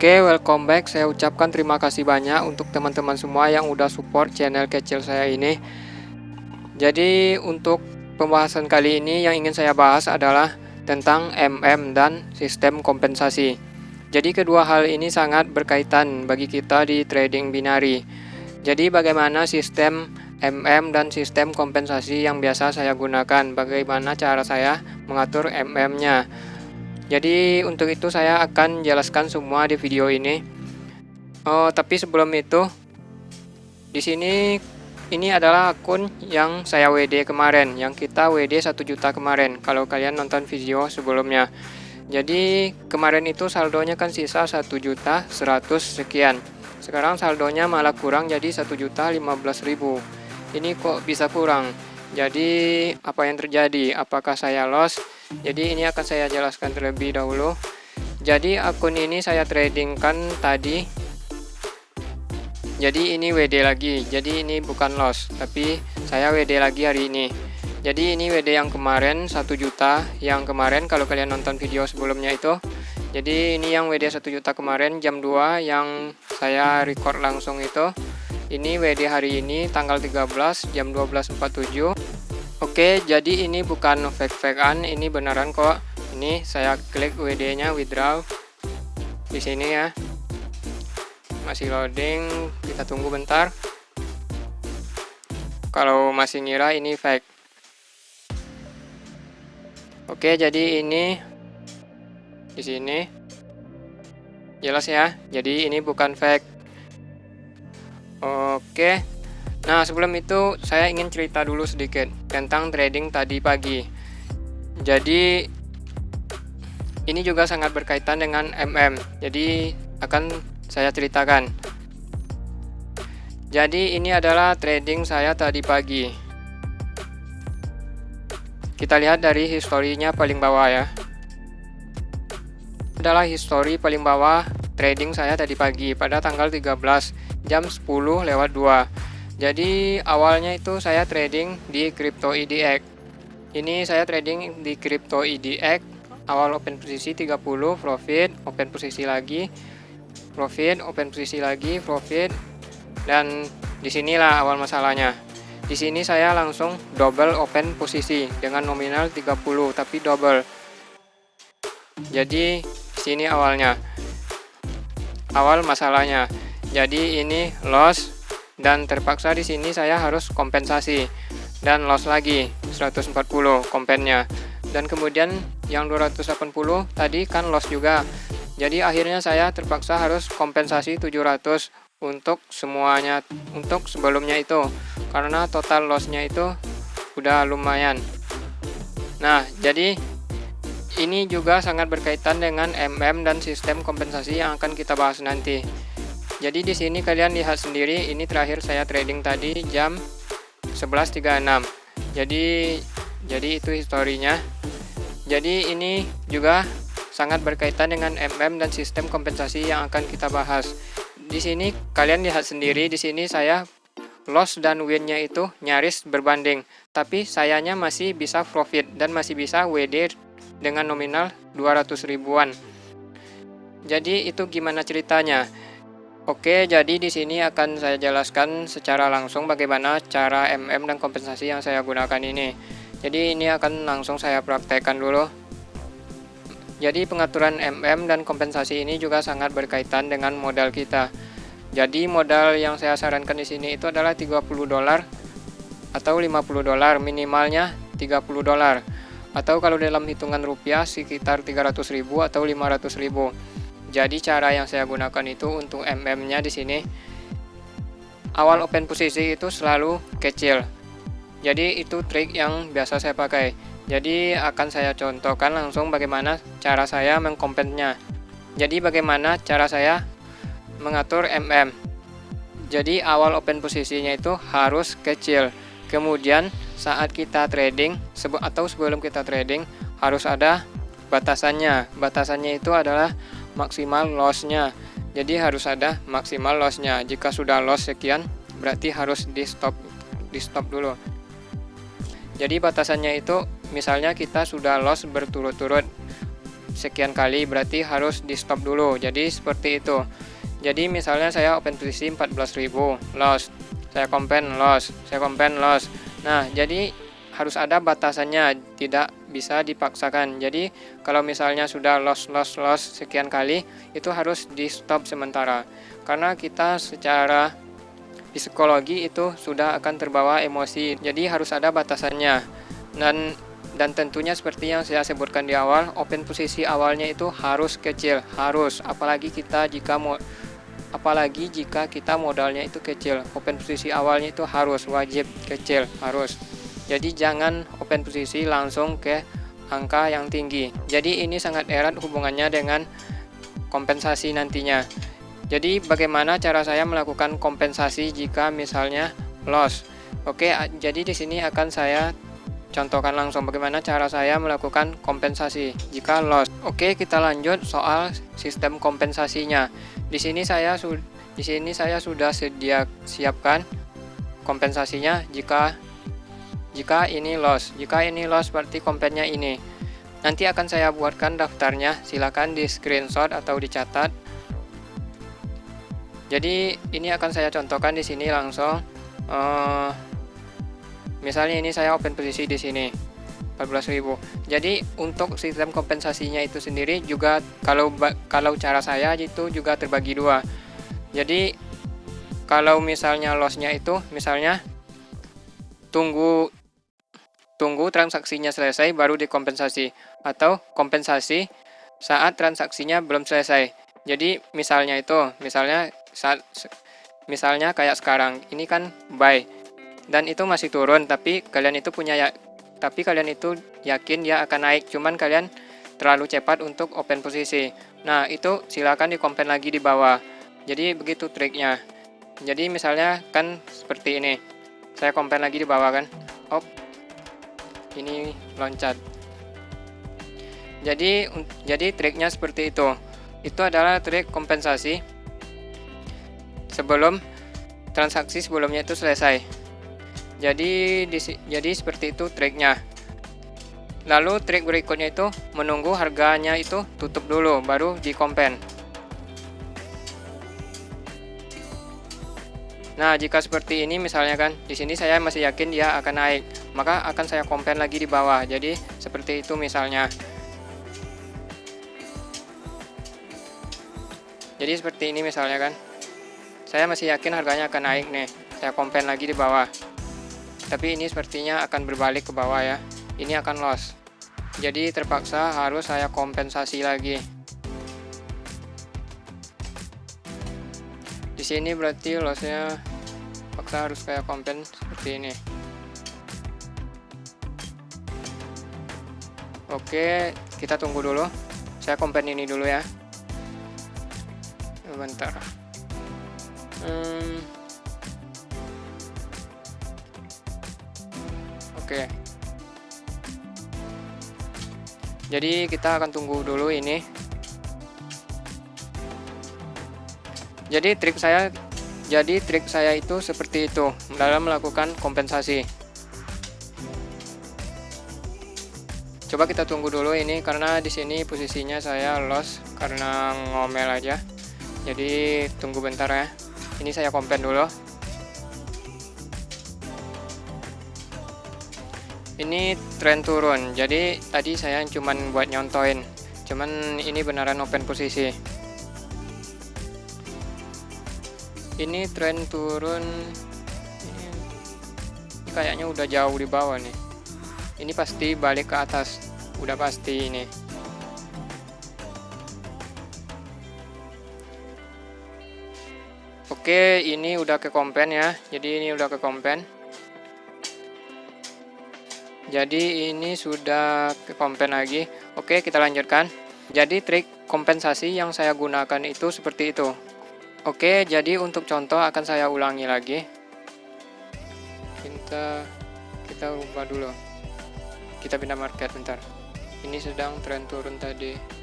Oke, welcome back. Saya ucapkan terima kasih banyak untuk teman-teman semua yang udah support channel kecil saya ini. Jadi untuk pembahasan kali ini yang ingin saya bahas adalah tentang dan sistem kompensasi. Jadi kedua hal ini sangat berkaitan bagi kita di trading binari. Jadi bagaimana sistem dan sistem kompensasi yang biasa saya gunakan, bagaimana cara saya mengatur nya. Jadi untuk itu saya akan jelaskan semua di video ini. Tapi sebelum itu, di sini ini adalah akun yang saya WD kemarin, yang kita WD 1 juta kemarin. Kalau kalian nonton video sebelumnya. Jadi kemarin itu saldonya kan sisa 1.100.000 sekian. Sekarang saldonya malah kurang jadi 1.015.000. Ini kok bisa kurang? Jadi apa yang terjadi? Apakah saya loss? Jadi ini akan saya jelaskan terlebih dahulu. Jadi akun ini saya tradingkan tadi. Jadi ini WD lagi. Jadi ini bukan loss, tapi saya WD lagi hari ini. Jadi ini WD yang kemarin 1 juta, yang kemarin kalau kalian nonton video sebelumnya itu. Jadi ini yang WD 1 juta kemarin jam 2 yang saya record langsung itu. Ini WD hari ini tanggal 13 jam 12.47. Oke, jadi ini bukan fake-fakean, ini beneran kok. Ini saya klik WD-nya withdraw di sini ya. Masih loading, kita tunggu bentar. Kalau masih ngira ini fake. Oke, jadi ini di sini jelas ya. Jadi ini bukan fake. Oke. Nah, sebelum itu saya ingin cerita dulu sedikit tentang trading tadi pagi. Jadi ini juga sangat berkaitan dengan Jadi akan saya ceritakan. Jadi ini adalah trading saya tadi pagi. Kita lihat dari historinya paling bawah ya. Adalah history paling bawah trading saya tadi pagi pada tanggal 13 jam 10.02. Jadi awalnya itu saya trading di Crypto EDX. Ini saya trading di Crypto EDX. Awal open posisi 30, profit, open posisi lagi, profit, open posisi lagi, profit. Dan disinilah awal masalahnya. Di sini saya langsung double open posisi dengan nominal 30 tapi double. Jadi sini awalnya. Awal masalahnya. Jadi ini loss dan terpaksa di sini saya harus kompensasi dan loss lagi 140 kompennya. Dan kemudian yang 280 tadi kan loss juga. Jadi akhirnya saya terpaksa harus kompensasi 700 untuk semuanya, untuk sebelumnya itu. Karena total lossnya itu udah lumayan. Nah, jadi ini juga sangat berkaitan dengan dan sistem kompensasi yang akan kita bahas nanti. Jadi di sini kalian lihat sendiri, ini terakhir saya trading tadi jam 11.36. Jadi itu historinya. Jadi ini juga sangat berkaitan dengan dan sistem kompensasi yang akan kita bahas. Di sini kalian lihat sendiri, di sini saya loss dan win-nya itu nyaris berbanding, tapi sayanya masih bisa profit dan masih bisa WD dengan nominal 200 ribuan. Jadi itu gimana ceritanya? Oke, jadi di sini akan saya jelaskan secara langsung bagaimana cara dan kompensasi yang saya gunakan ini. Jadi ini akan langsung saya praktekkan dulu. Jadi pengaturan dan kompensasi ini juga sangat berkaitan dengan modal kita. Jadi modal yang saya sarankan di sini itu adalah $30 atau $50, minimalnya $30. Atau kalau dalam hitungan rupiah sekitar 300.000 atau 500.000. Jadi cara yang saya gunakan itu untuk nya di sini awal open posisi itu selalu kecil. Jadi itu trik yang biasa saya pakai. Jadi akan saya contohkan langsung bagaimana cara saya mengkompennya. Jadi bagaimana cara saya mengatur Jadi awal open posisinya itu harus kecil. Kemudian saat kita trading atau sebelum kita trading harus ada batasannya. Batasannya itu adalah maksimal loss-nya. Jadi harus ada maksimal loss-nya. Jika sudah loss sekian, berarti harus di stop dulu. Jadi batasannya itu misalnya kita sudah loss berturut-turut sekian kali, berarti harus di stop dulu. Jadi seperti itu. Jadi misalnya saya open posisi 14.000 loss, saya kompen loss, saya kompen loss. Nah, jadi harus ada batasannya, tidak bisa dipaksakan. Jadi kalau misalnya sudah loss sekian kali, itu harus di stop sementara. Karena kita secara psikologi itu sudah akan terbawa emosi. Jadi harus ada batasannya. Dan tentunya seperti yang saya sebutkan di awal, open posisi awalnya itu harus kecil, harus. Apalagi jika kita modalnya itu kecil, open posisi awalnya itu harus wajib kecil, harus. Jadi jangan open posisi langsung ke angka yang tinggi. Jadi ini sangat erat hubungannya dengan kompensasi nantinya. Jadi bagaimana cara saya melakukan kompensasi jika misalnya loss? Oke, jadi di sini akan saya contohkan langsung bagaimana cara saya melakukan kompensasi jika loss. Oke, kita lanjut soal sistem kompensasinya. Di sini saya sudah siapkan kompensasinya jika ini loss. Jika ini loss berarti kompennya ini. Nanti akan saya buatkan daftarnya, silakan di screenshot atau dicatat. Jadi ini akan saya contohkan di sini langsung. Misalnya ini saya open posisi di sini 14.000. Jadi untuk sistem kompensasinya itu sendiri juga kalau cara saya itu juga terbagi dua. Jadi kalau misalnya lossnya itu misalnya tunggu transaksinya selesai baru dikompensasi, atau kompensasi saat transaksinya belum selesai. Jadi misalnya kayak sekarang ini kan buy dan itu masih turun, tapi kalian itu yakin dia akan naik, cuman kalian terlalu cepat untuk open posisi. Nah, itu silakan dikompen lagi di bawah. Jadi begitu triknya. Jadi misalnya kan seperti ini, saya kompen lagi di bawah kan, ini loncat. Jadi triknya seperti itu. Itu adalah trik kompensasi sebelum transaksi sebelumnya itu selesai. Jadi seperti itu triknya. Lalu trik berikutnya itu menunggu harganya itu tutup dulu baru dikompen. Nah, jika seperti ini misalnya kan, di sini saya masih yakin dia akan naik, maka akan saya kompen lagi di bawah. Jadi seperti itu misalnya. Jadi seperti ini misalnya kan, saya masih yakin harganya akan naik nih, saya kompen lagi di bawah. Tapi ini sepertinya akan berbalik ke bawah ya, ini akan loss. Jadi terpaksa harus saya kompensasi lagi. Di sini berarti lossnya paksa harus kayak kompen seperti ini. Oke, kita tunggu dulu. Saya kompen ini dulu ya. Bentar. Oke. Jadi kita akan tunggu dulu ini. Jadi trik saya itu seperti itu dalam melakukan kompensasi. Coba kita tunggu dulu ini karena di sini posisinya saya loss karena ngomel aja. Jadi tunggu bentar ya. Ini saya kompen dulu. Ini tren turun. Jadi tadi saya cuman buat nyontoin. Cuman ini beneran open posisi. Ini tren turun. Ini kayaknya udah jauh di bawah nih. Ini pasti balik ke atas. Udah pasti ini. Oke, ini udah ke kompen ya. Jadi ini udah ke kompen. Jadi ini sudah ke kompen lagi. Oke, kita lanjutkan. Jadi trik kompensasi yang saya gunakan itu seperti itu. Oke, jadi untuk contoh akan saya ulangi lagi. Kita ubah dulu. Kita pindah market bentar. Ini sedang tren turun tadi.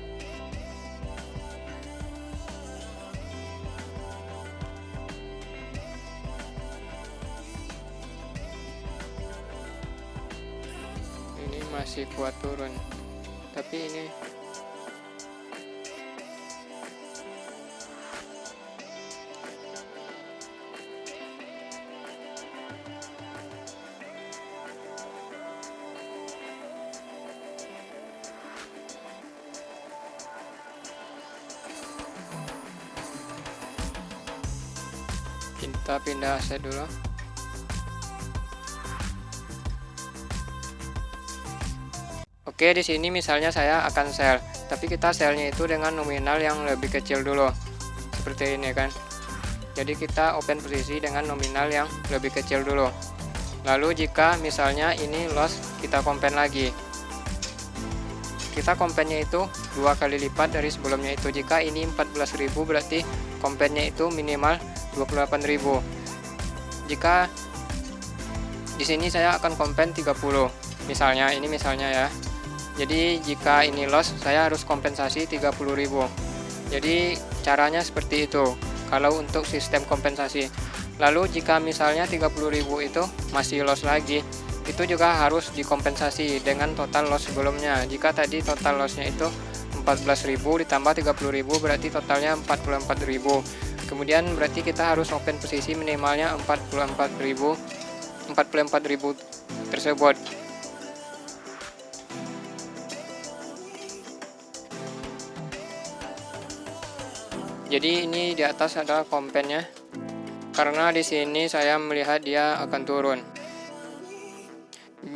Masih kuat turun, tapi ini Kita pindah aset dulu. Oke, di sini misalnya saya akan sell, tapi kita sellnya itu dengan nominal yang lebih kecil dulu. Seperti ini kan. Jadi kita open posisi dengan nominal yang lebih kecil dulu. Lalu jika misalnya ini loss, kita compare lagi. Kita compare-nya itu 2 kali lipat dari sebelumnya itu. Jika ini 14.000 berarti compare-nya itu minimal 28.000. Jika di sini saya akan compare 30. Misalnya ini misalnya ya. Jadi jika ini loss, saya harus kompensasi 30.000. Jadi caranya seperti itu kalau untuk sistem kompensasi. Lalu jika misalnya 30.000 itu masih loss lagi, itu juga harus dikompensasi dengan total loss sebelumnya. Jika tadi total lossnya itu 14.000 ditambah 30.000 berarti totalnya 44.000. Kemudian berarti kita harus open posisi minimalnya 44.000 tersebut. Jadi ini di atas adalah kompennya. Karena di sini saya melihat dia akan turun.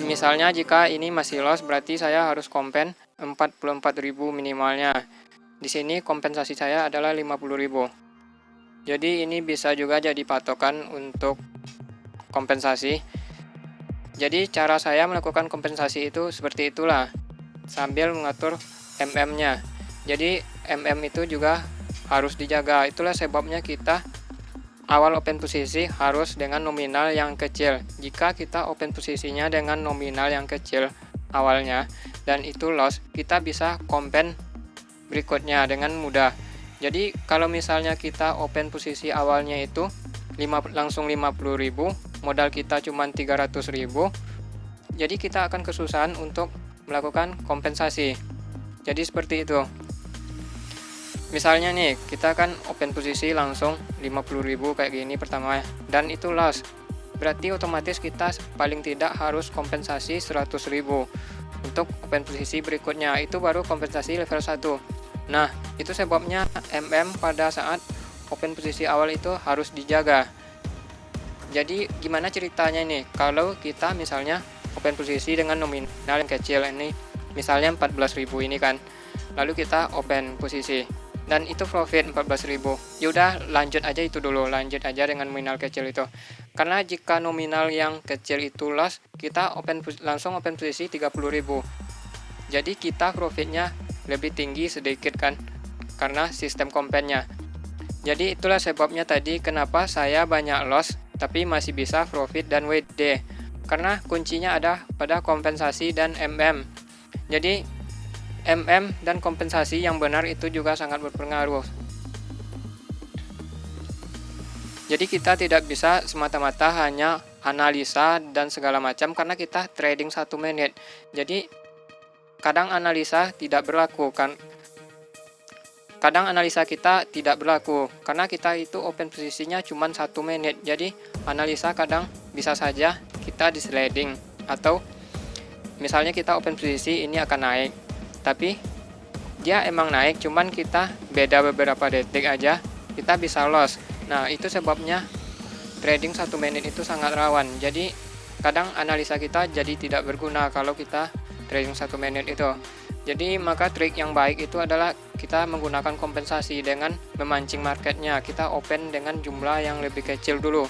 Misalnya jika ini masih loss berarti saya harus kompen 44.000 minimalnya. Di sini kompensasi saya adalah 50.000. Jadi ini bisa juga jadi patokan untuk kompensasi. Jadi cara saya melakukan kompensasi itu seperti itulah, sambil mengatur MM-nya. Jadi MM itu juga harus dijaga. Itulah sebabnya kita awal open posisi harus dengan nominal yang kecil. Jika kita open posisinya dengan nominal yang kecil awalnya dan itu loss, kita bisa kompen berikutnya dengan mudah. Jadi kalau misalnya kita open posisi awalnya itu langsung 50.000, modal kita cuma 300.000, jadi kita akan kesusahan untuk melakukan kompensasi. Jadi seperti itu. Misalnya nih, kita kan open posisi langsung 50.000 kayak gini pertama dan itu loss. Berarti otomatis kita paling tidak harus kompensasi 100.000 untuk open posisi berikutnya. Itu baru kompensasi level 1. Nah, itu sebabnya MM pada saat open posisi awal itu harus dijaga. Jadi gimana ceritanya nih kalau kita misalnya open posisi dengan nominal yang kecil ini, misalnya 14.000 ini kan. Lalu kita open posisi dan itu profit 14.000. Yaudah lanjut aja itu dulu, lanjut aja dengan nominal kecil itu. Karena jika nominal yang kecil itu loss, kita langsung open posisi 30.000. Jadi kita profitnya lebih tinggi sedikit kan, karena sistem kompennya. Jadi itulah sebabnya tadi kenapa saya banyak loss tapi masih bisa profit dan WD. Karena kuncinya ada pada kompensasi dan MM. Jadi MM dan kompensasi yang benar itu juga sangat berpengaruh. Jadi kita tidak bisa semata-mata hanya analisa dan segala macam karena kita trading 1 menit. Jadi kadang analisa tidak berlaku kan. Kadang analisa kita tidak berlaku karena kita itu open posisinya cuma 1 menit. Jadi analisa kadang bisa saja kita di sliding atau misalnya kita open posisi ini akan naik. Tapi dia emang naik, cuman kita beda beberapa detik aja kita bisa loss. Nah itu sebabnya trading 1 menit itu sangat rawan. Jadi kadang analisa kita jadi tidak berguna kalau kita trading 1 menit itu. Jadi maka trik yang baik itu adalah kita menggunakan kompensasi dengan memancing marketnya. Kita open dengan jumlah yang lebih kecil dulu.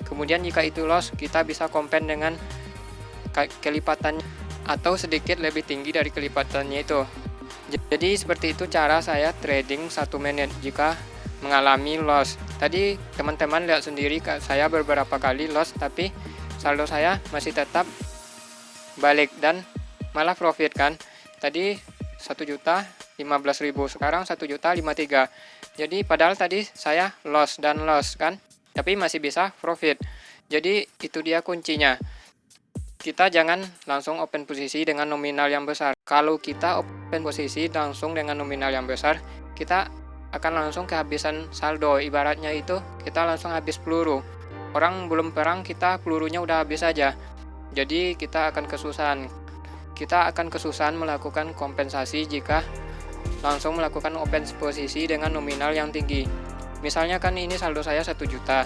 Kemudian jika itu loss, kita bisa compare dengan kelipatannya atau sedikit lebih tinggi dari kelipatannya itu. Jadi seperti itu cara saya trading 1 menit jika mengalami loss. Tadi teman-teman lihat sendiri saya beberapa kali loss tapi saldo saya masih tetap balik dan malah profit kan. Tadi 1.015.000, sekarang 1.053. Jadi padahal tadi saya loss kan, tapi masih bisa profit. Jadi itu dia kuncinya. Kita jangan langsung open posisi dengan nominal yang besar. Kalau kita open posisi langsung dengan nominal yang besar, kita akan langsung kehabisan saldo. Ibaratnya itu kita langsung habis peluru. Orang belum perang, kita pelurunya udah habis aja. Jadi kita akan kesusahan. Kita akan kesusahan melakukan kompensasi jika langsung melakukan open posisi dengan nominal yang tinggi. Misalnya kan ini saldo saya 1 juta.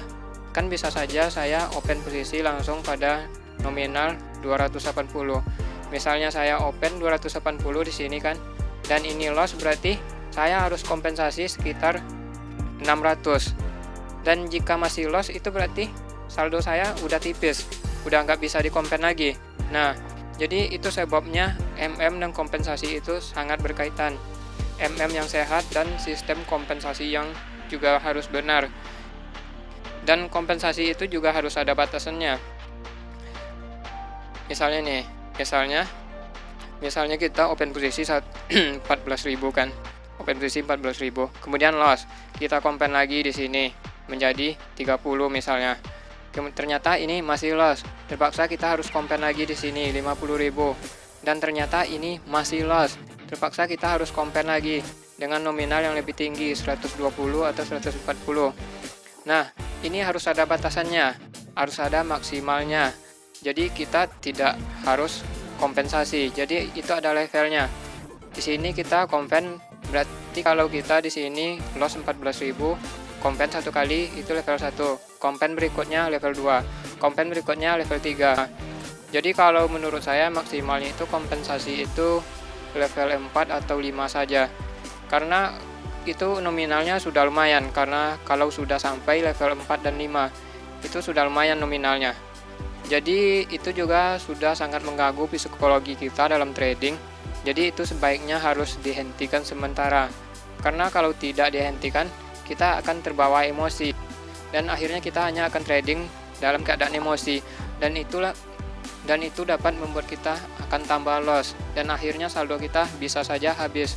kan bisa saja saya open posisi langsung pada nominal 280. Misalnya saya open 280 di sini kan, dan ini loss, berarti saya harus kompensasi sekitar 600. Dan jika masih loss itu berarti saldo saya udah tipis, udah nggak bisa dikompen lagi. Nah, jadi itu sebabnya MM dan kompensasi itu sangat berkaitan. MM yang sehat dan sistem kompensasi yang juga harus benar. Dan kompensasi itu juga harus ada batasannya. Misalnya nih, misalnya kita open posisi 14.000 kan. Open posisi 14.000. Kemudian loss. Kita kompen lagi di sini menjadi 30 misalnya. Ternyata ini masih loss. Terpaksa kita harus kompen lagi di sini 50.000. Dan ternyata ini masih loss. Terpaksa kita harus kompen lagi dengan nominal yang lebih tinggi, 120 atau 140. Nah, ini harus ada batasannya, harus ada maksimalnya. Jadi kita tidak harus kompensasi. Jadi itu ada levelnya. Di sini kita kompen, berarti kalau kita di sini loss 14.000, kompen satu kali itu level 1. Kompen berikutnya level 2. Kompen berikutnya level 3. Jadi kalau menurut saya maksimalnya itu kompensasi itu level 4 atau 5 saja. Karena itu nominalnya sudah lumayan, karena kalau sudah sampai level 4 dan 5 itu sudah lumayan nominalnya. Jadi itu juga sudah sangat mengganggu psikologi kita dalam trading. Jadi itu sebaiknya harus dihentikan sementara. Karena kalau tidak dihentikan, kita akan terbawa emosi dan akhirnya kita hanya akan trading dalam keadaan emosi, dan itu dapat membuat kita akan tambah loss dan akhirnya saldo kita bisa saja habis.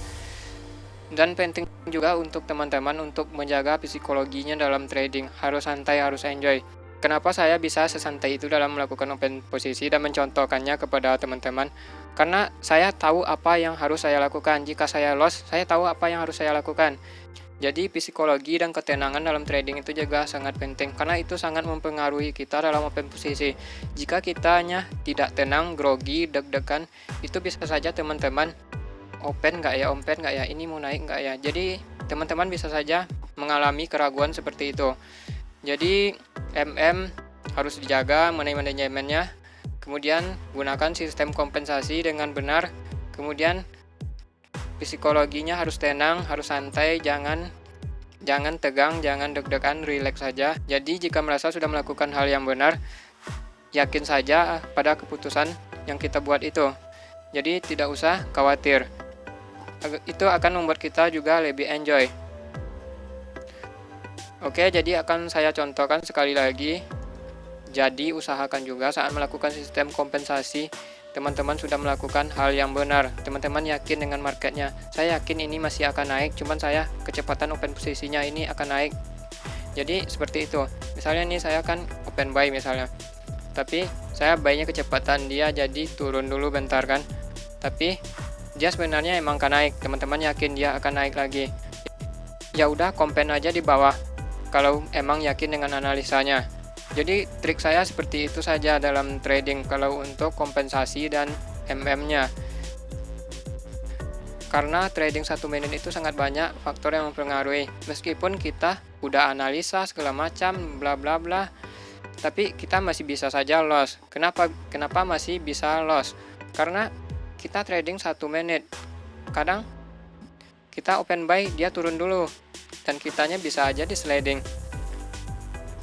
Dan penting juga untuk teman-teman untuk menjaga psikologinya dalam trading, harus santai, harus enjoy. Kenapa saya bisa sesantai itu dalam melakukan open posisi dan mencontohkannya kepada teman-teman? Karena saya tahu apa yang harus saya lakukan. Jika saya loss, saya tahu apa yang harus saya lakukan. Jadi psikologi dan ketenangan dalam trading itu juga sangat penting, karena itu sangat mempengaruhi kita dalam open posisi. Jika kitanya tidak tenang, grogi, deg-degan, itu bisa saja teman-teman open nggak ya, ini mau naik nggak ya. Jadi teman-teman bisa saja mengalami keraguan seperti itu. Jadi MM harus dijaga manajemennya. Kemudian gunakan sistem kompensasi dengan benar. Kemudian psikologinya harus tenang, harus santai, jangan tegang, jangan deg-degan, relax saja. Jadi jika merasa sudah melakukan hal yang benar, yakin saja pada keputusan yang kita buat itu. Jadi tidak usah khawatir. Itu akan membuat kita juga lebih enjoy. Oke, jadi akan saya contohkan sekali lagi. Jadi usahakan juga saat melakukan sistem kompensasi, teman-teman sudah melakukan hal yang benar. Teman-teman yakin dengan marketnya. Saya yakin ini masih akan naik, cuman saya kecepatan open posisinya ini akan naik. Jadi seperti itu. Misalnya nih saya kan open buy misalnya. Tapi saya buy-nya kecepatan, dia jadi turun dulu bentar kan. Tapi dia sebenarnya emang akan naik. Teman-teman yakin dia akan naik lagi. Ya udah, kompen aja di bawah kalau emang yakin dengan analisanya. Jadi trik saya seperti itu saja dalam trading kalau untuk kompensasi dan MM-nya. Karena trading 1 menit itu sangat banyak faktor yang mempengaruhi. Meskipun kita udah analisa segala macam bla bla bla, tapi kita masih bisa saja loss. Kenapa masih bisa loss? Karena kita trading 1 menit. Kadang kita open buy, dia turun dulu dan kitanya bisa aja di sliding.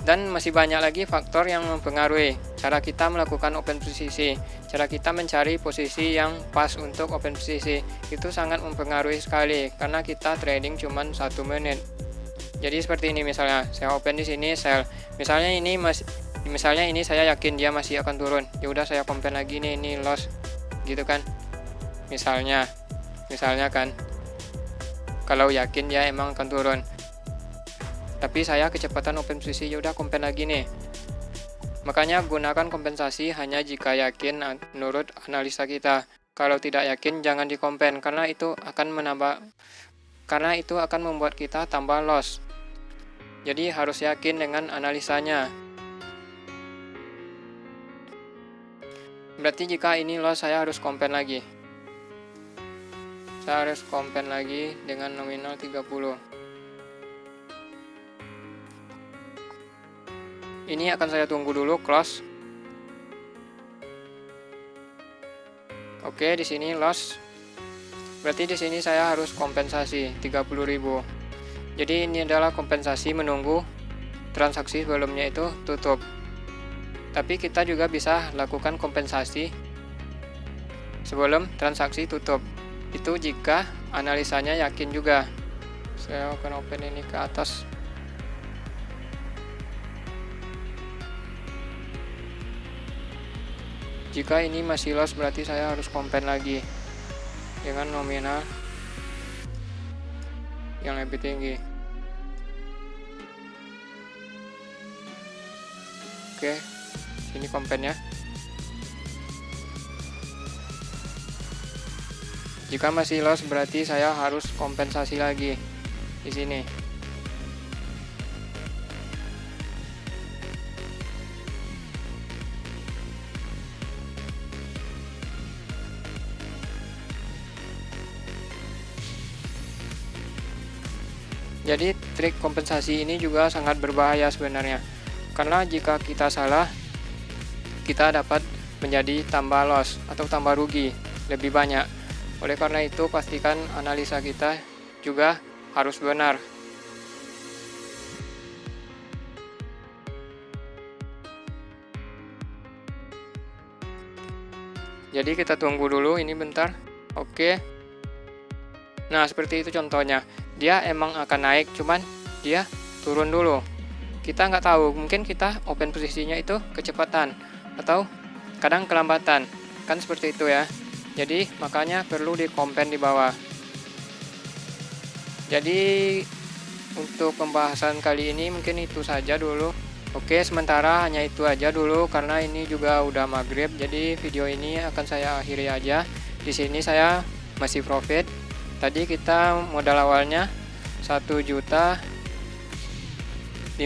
Dan masih banyak lagi faktor yang mempengaruhi cara kita melakukan open posisi, cara kita mencari posisi yang pas untuk open posisi. Itu sangat mempengaruhi sekali karena kita trading cuma 1 menit. Jadi seperti ini, misalnya saya open di sini sell. Misalnya ini saya yakin dia masih akan turun. Ya udah saya kompen lagi nih, ini loss. Gitu kan. Misalnya kan, kalau yakin dia emang akan turun. Tapi saya kecepatan open posisi, ya udah kompen lagi nih. Makanya gunakan kompensasi hanya jika yakin menurut analisa kita. Kalau tidak yakin jangan dikompen, karena itu akan membuat kita tambah loss. Jadi harus yakin dengan analisanya. Berarti jika ini loss, saya harus kompen lagi. Saya harus kompen lagi dengan nominal 30. Ini akan saya tunggu dulu close. Oke, di sini loss. Berarti di sini saya harus kompensasi 30.000. Jadi ini adalah kompensasi menunggu transaksi sebelumnya itu tutup. Tapi kita juga bisa lakukan kompensasi sebelum transaksi tutup. Itu jika analisanya yakin juga. Saya akan open ini ke atas. Jika ini masih loss, berarti saya harus kompen lagi dengan nominal yang lebih tinggi. Oke, sini kompennya. Jika masih loss, berarti saya harus kompensasi lagi di sini. Jadi trik kompensasi ini juga sangat berbahaya sebenarnya, karena jika kita salah, kita dapat menjadi tambah loss atau tambah rugi lebih banyak. Oleh karena itu, pastikan analisa kita juga harus benar. Jadi kita tunggu dulu ini bentar. Oke. Nah, seperti itu contohnya. Dia emang akan naik, cuman dia turun dulu. Kita nggak tahu, mungkin kita open posisinya itu kecepatan atau kadang kelambatan, kan seperti itu ya. Jadi makanya perlu di kompen di bawah. Jadi untuk pembahasan kali ini mungkin itu saja dulu. Oke, sementara hanya itu aja dulu karena ini juga udah maghrib. Jadi video ini akan saya akhiri aja. Di sini saya masih profit. Tadi kita modal awalnya 1.015.000,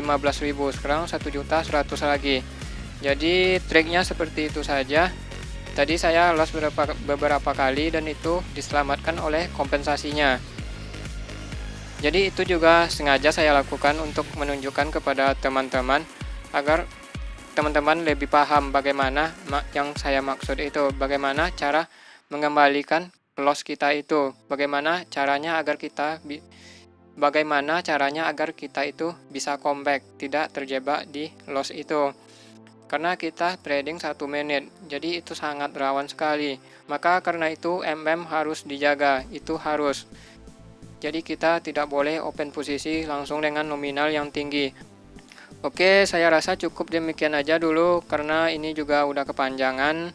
sekarang 1.100.000 lagi. Jadi triknya seperti itu saja. Tadi saya loss beberapa kali dan itu diselamatkan oleh kompensasinya. Jadi itu juga sengaja saya lakukan untuk menunjukkan kepada teman-teman agar teman-teman lebih paham bagaimana yang saya maksud itu, bagaimana cara mengembalikan loss kita itu, bagaimana caranya agar kita itu bisa comeback, tidak terjebak di loss itu. Karena kita trading 1 menit, jadi itu sangat rawan sekali. Maka karena itu MM harus dijaga, itu harus. Jadi kita tidak boleh open posisi langsung dengan nominal yang tinggi. Oke, saya rasa cukup demikian aja dulu karena ini juga udah kepanjangan.